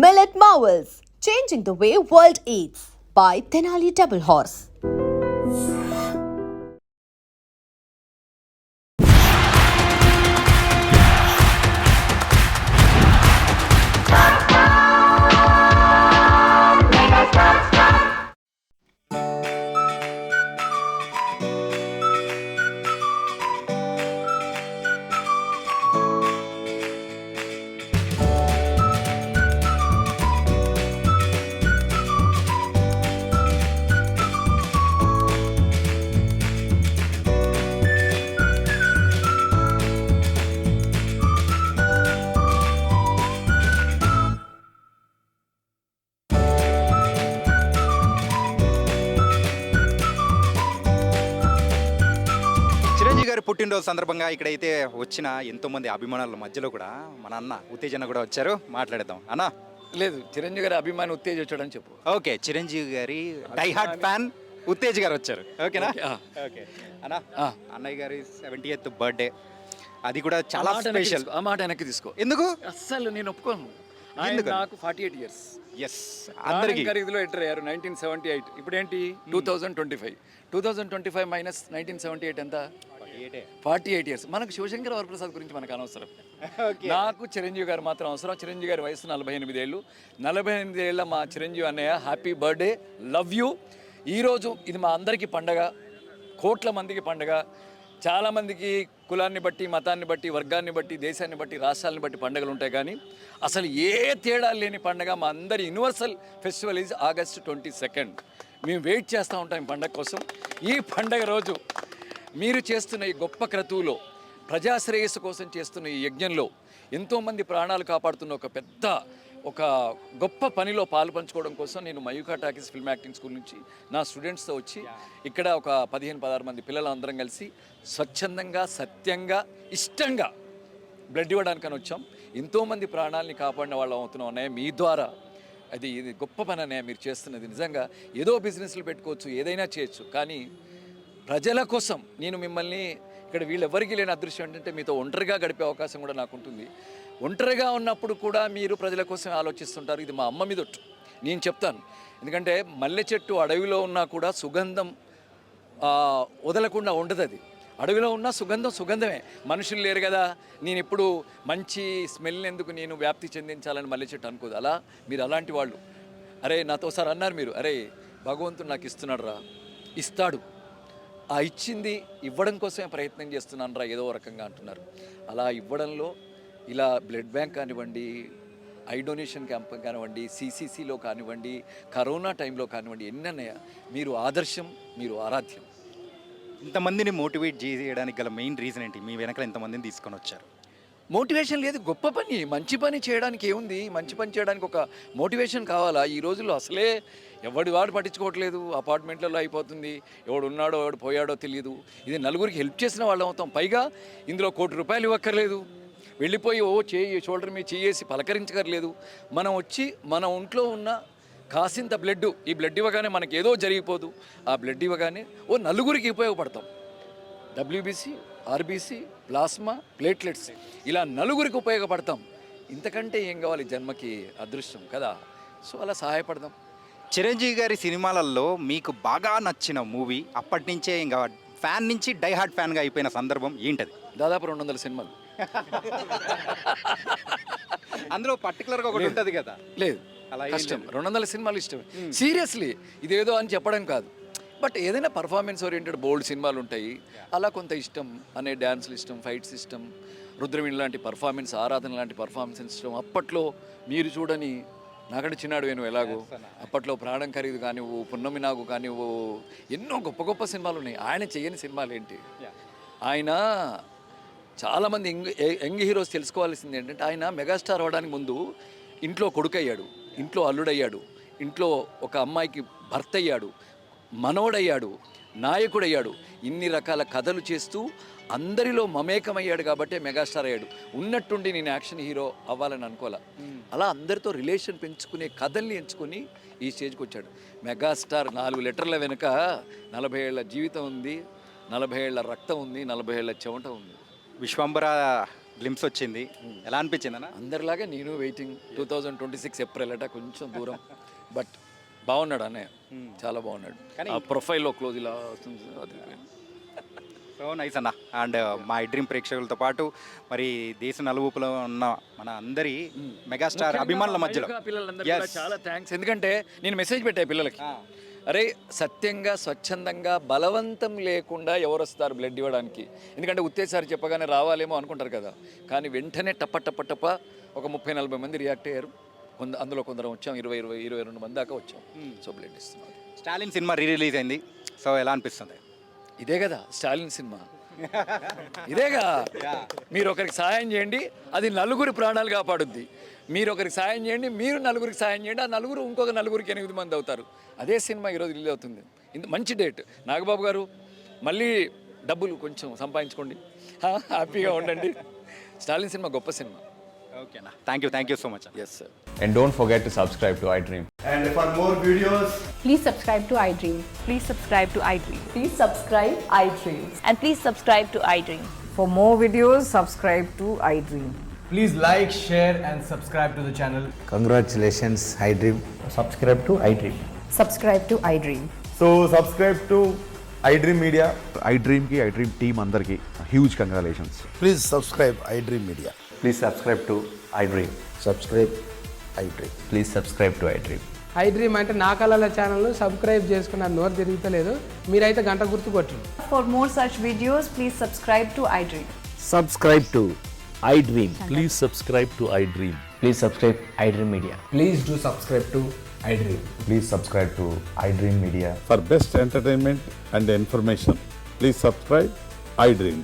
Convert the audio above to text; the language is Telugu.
Millet Marvels, changing the way world eats by Tenali Double Horse. Chiranjeevi గారి పుట్టినరోజు సందర్భంగా ఇక్కడైతే వచ్చిన ఎంతోమంది అభిమానుల మధ్యలో కూడా మన అన్న ఉత్తేజన కూడా వచ్చారు. మాట్లాడదాం అన్న. లేదు, చిరంజీవి గారి అభిమాని ఉత్తేజ్ వచ్చాడని చెప్పు. ఓకే, చిరంజీవి గారి డై హార్ట్ ఫ్యాన్ ఉత్తేజ్ గారు వచ్చారు. ఓకేనా? ఓకే అన్న, అన్నయ్య గారి 70th బర్త్డే, అది కూడా చాలా స్పెషల్. ఆ మాట వెనక్కి తీసుకో. ఎందుకు? అస్సలు నేను ఒప్పుకోను. ఆయన నాకు 48 years. ఎస్, అందరికీ ఖరీదులో ఎంటర్ అయ్యారు 1978. ఇప్పుడు ఏంటి 2025. 2025 మైనస్ 1978 ఎంత? 48 years. మనకు శివశంకర్ వరప్రసాద్ గురించి మనకు అనవసరం. నాకు చిరంజీవి గారు మాత్రం అవసరం. చిరంజీవి గారి వయసు 48 ఏళ్ళు. 48 ఏళ్ళ మా చిరంజీవి అన్నయ్య, హ్యాపీ బర్త్డే, లవ్ యూ. ఈరోజు ఇది మా అందరికీ పండగ, కోట్ల మందికి పండగ. చాలామందికి కులాన్ని బట్టి, మతాన్ని బట్టి, వర్గాన్ని బట్టి, దేశాన్ని బట్టి, రాష్ట్రాలను బట్టి పండుగలు ఉంటాయి, కానీ అసలు ఏ తేడా లేని పండుగ మా అందరి యూనివర్సల్ ఫెస్టివల్ ఈజ్ August 22. మేము వెయిట్ చేస్తూ ఉంటాం ఈ పండగ కోసం. ఈ పండగ రోజు మీరు చేస్తున్న ఈ గొప్ప క్రతువులో, ప్రజాశ్రేయస్సు కోసం చేస్తున్న ఈ యజ్ఞంలో, ఎంతోమంది ప్రాణాలు కాపాడుతున్న ఒక గొప్ప పనిలో పాలు పంచుకోవడం కోసం నేను Mayuka talkies film acting school నుంచి నా స్టూడెంట్స్తో వచ్చి ఇక్కడ ఒక 15-16 మంది పిల్లలు అందరం కలిసి స్వచ్ఛందంగా, సత్యంగా, ఇష్టంగా బ్లడ్ ఇవ్వడానికని వచ్చాం. ఎంతోమంది ప్రాణాలని కాపాడిన వాళ్ళం అవుతున్నాం అన్నయ్య మీ ద్వారా. ఇది గొప్ప పని అన్నయ్య మీరు చేస్తున్నది. నిజంగా ఏదో బిజినెస్లు పెట్టుకోవచ్చు, ఏదైనా చేయొచ్చు, కానీ ప్రజల కోసం నేను మిమ్మల్ని ఇక్కడ వీళ్ళెవరికి లేని అదృశ్యం ఏంటంటే మీతో ఒంటరిగా గడిపే అవకాశం కూడా నాకు ఉంటుంది. ఒంటరిగా ఉన్నప్పుడు కూడా మీరు ప్రజల కోసం ఆలోచిస్తుంటారు. ఇది మా అమ్మ మీద ఒట్టు, నేను చెప్తాను. ఎందుకంటే మల్లె చెట్టు అడవిలో ఉన్నా కూడా సుగంధం వదలకుండా ఉండదు. అది అడవిలో ఉన్న సుగంధమే. మనుషులు లేరు కదా, నేను ఇప్పుడు మంచి స్మెల్ ఎందుకు నేను వ్యాప్తి చెందించాలని మల్లె చెట్టు అనుకోదు. అలా మీరు అలాంటి వాళ్ళు. అరే నాతో ఒకసారి అన్నారు మీరు, అరే భగవంతుడు నాకు ఇస్తున్నాడు రా, ఇస్తాడు, ఆ ఇచ్చింది ఇవ్వడం కోసమే ప్రయత్నం చేస్తున్నాను రా ఏదో రకంగా అంటున్నారు. అలా ఇవ్వడంలో ఇలా బ్లడ్ బ్యాంక్ కానివ్వండి, ఐ డొనేషన్ క్యాంప్ కానివ్వండి, CCCలో కానివ్వండి, కరోనా టైంలో కానివ్వండి, ఎన్నన్నయ్య మీరు ఆదర్శం, మీరు ఆరాధ్యం. ఇంతమందిని మోటివేట్ చేయడానికి గల మెయిన్ రీజన్ ఏంటి? మీ వెనకాల ఇంతమందిని తీసుకొని వచ్చారు. మోటివేషన్ లేదు, గొప్ప పని, మంచి పని చేయడానికి ఏముంది? మంచి పని చేయడానికి ఒక మోటివేషన్ కావాలా? ఈ రోజుల్లో అసలే వాడు పట్టించుకోవట్లేదు. అపార్ట్మెంట్లలో అయిపోతుంది, ఎవడు ఉన్నాడో ఎవడు పోయాడో తెలియదు. ఇది నలుగురికి హెల్ప్ చేసిన వాళ్ళం అవుతాం. పైగా ఇందులో ₹1 కోటి ఇవ్వక్కర్లేదు. వెళ్ళిపోయి షోల్డర్ మీద చేసి పలకరించక్కర్లేదు. మనం వచ్చి మన ఒంట్లో ఉన్న కాసింత బ్లడ్, ఈ బ్లడ్ ఇవ్వగానే మనకి ఏదో జరిగిపోదు. ఆ బ్లడ్ ఇవ్వగానే నలుగురికి ఉపయోగపడతాం. WBC, RBC, ప్లాస్మా, ప్లేట్లెట్స్, ఇలా నలుగురికి ఉపయోగపడతాం. ఇంతకంటే ఏం కావాలి జన్మకి? అదృష్టం కదా. సో అలా సహాయపడదాం. చిరంజీవి గారి సినిమాలలో మీకు బాగా నచ్చిన మూవీ, అప్పటి నుంచే ఇంకా ఫ్యాన్ నుంచి డై హార్ట్ ఫ్యాన్గా అయిపోయిన సందర్భం ఏంటది? దాదాపు 200 సినిమాలు. అందులో పర్టికులర్గా ఒకటి ఉంటుంది కదా? లేదు, అలా ఇష్టం. 200 సినిమాలు ఇష్టమే. సీరియస్లీ ఇదేదో అని చెప్పడం కాదు, బట్ ఏదైనా పర్ఫార్మెన్స్ ఓరియంటెడ్ బోల్డ్ సినిమాలు ఉంటాయి. అలా కొంత ఇష్టం. అనే డ్యాన్స్లు ఇష్టం, ఫైట్స్ ఇష్టం, రుద్రవీణ లాంటి పర్ఫార్మెన్స్, ఆరాధన లాంటి పర్ఫార్మెన్స్ ఇష్టం. అప్పట్లో మీరు చూడని నాకంటే చిన్నాడు వేణు ఎలాగో, అప్పట్లో ప్రాణం ఖరీదు కానివ్వు, పున్నమి నాగు కానివ్వు, ఎన్నో గొప్ప గొప్ప సినిమాలు ఉన్నాయి. ఆయన చేయని సినిమాలు ఏంటి? ఆయన చాలామంది యంగ్ హీరోస్ తెలుసుకోవాల్సింది ఏంటంటే, ఆయన మెగాస్టార్ అవ్వడానికి ముందు ఇంట్లో కొడుకయ్యాడు, ఇంట్లో అల్లుడయ్యాడు, ఇంట్లో ఒక అమ్మాయికి భర్త అయ్యాడు, మనవడయ్యాడు, నాయకుడయ్యాడు. ఇన్ని రకాల కథలు చేస్తూ అందరిలో మమేకమయ్యాడు కాబట్టే మెగాస్టార్ అయ్యాడు. ఉన్నట్టుండి నేను యాక్షన్ హీరో అవ్వాలని అనుకోలే. అలా అందరితో రిలేషన్ పెంచుకునే కథల్ని ఎంచుకొని ఈ స్టేజ్కి వచ్చాడు. మెగాస్టార్ 4 లెటర్ల వెనుక 40 ఏళ్ల జీవితం ఉంది, 40 ఏళ్ల రక్తం ఉంది, 40 ఏళ్ల చెమట ఉంది. విశ్వంబర గ్లిమ్స్ వచ్చింది, ఎలా అనిపించింది అన్న? అందరిలాగే నేను వెయిటింగ్ 2026 ఏప్రిల్ అట, కొంచెం దూరం. బట్ బాగున్నాడు అన్నయ్య, చాలా బాగున్నాడు. ఆ ప్రొఫైల్లో క్లోజ్ ఇలా వస్తుంది, అది సో నైస్ అన్న. అండ్ మా ఐ డ్రీమ్ ప్రేక్షకులతో పాటు మరి దేశ నలువూపులో ఉన్న మన అందరి మెగాస్టార్ అభిమానుల మధ్యలో పిల్లలందరికీ కూడా చాలా థ్యాంక్స్. ఎందుకంటే నేను మెసేజ్ పెట్టా పిల్లలకి, అరే సత్యంగా స్వచ్ఛందంగా బలవంతం లేకుండా ఎవరు వస్తారు బ్లడ్ ఇవ్వడానికి, ఎందుకంటే ఉత్తేజారి చెప్పగానే రావాలేమో అనుకుంటారు కదా, కానీ వెంటనే టప్ప ఒక 30-40 మంది రియాక్ట్ అయ్యారు. అందులో కొందరు వచ్చాం, 20-22 మంది దాకా వచ్చాం. సో బ్లడ్ ఇస్తున్నారు. స్టాలిన్ సినిమా రిలీజ్ అయింది, సో ఎలా అనిపిస్తుంది? ఇదే కదా స్టాలిన్ సినిమా, ఇదేగా. మీరు ఒకరికి సాయం చేయండి, అది నలుగురి ప్రాణాలు కాపాడుద్ది. మీరు ఒకరికి సాయం చేయండి, మీరు నలుగురికి సాయం చేయండి, ఆ నలుగురు ఇంకొక నలుగురికి 8 మంది అవుతారు. అదే సినిమా ఈరోజు రిలీజ్ అవుతుంది. మంచి డేట్. నాగబాబు గారు మళ్ళీ డబ్బులు కొంచెం సంపాదించుకోండి, హ్యాపీగా ఉండండి. స్టాలిన్ సినిమా గొప్ప సినిమా. ఓకేనా, thank you so much. Yes sir. And don't forget to subscribe to iDream. And for more videos, Please subscribe to iDream. Please subscribe to iDream. Please subscribe iDream. And please subscribe to iDream. For more videos, subscribe to iDream. please like, share, and subscribe to the channel. Congratulations, iDream. Subscribe to iDream. Subscribe to iDream. So subscribe to iDream Media. iDream ki iDream team andarki huge congratulations. Please subscribe iDream Media. Please subscribe to iDream. Subscribe iDream. Please subscribe to iDream. iDream అంటే నా కళల ఛానల్ను సబ్స్క్రైబ్ చేసుకున్న నోరు తిరుగుతలేదు, మీరైతే గంట గుర్తు కొట్టండి. For more such videos, please subscribe to iDream. Subscribe to iDream. Please subscribe to iDream. Please subscribe iDream Media. Please do subscribe to iDream. Please subscribe to iDream Media. For best entertainment and information, please subscribe iDream.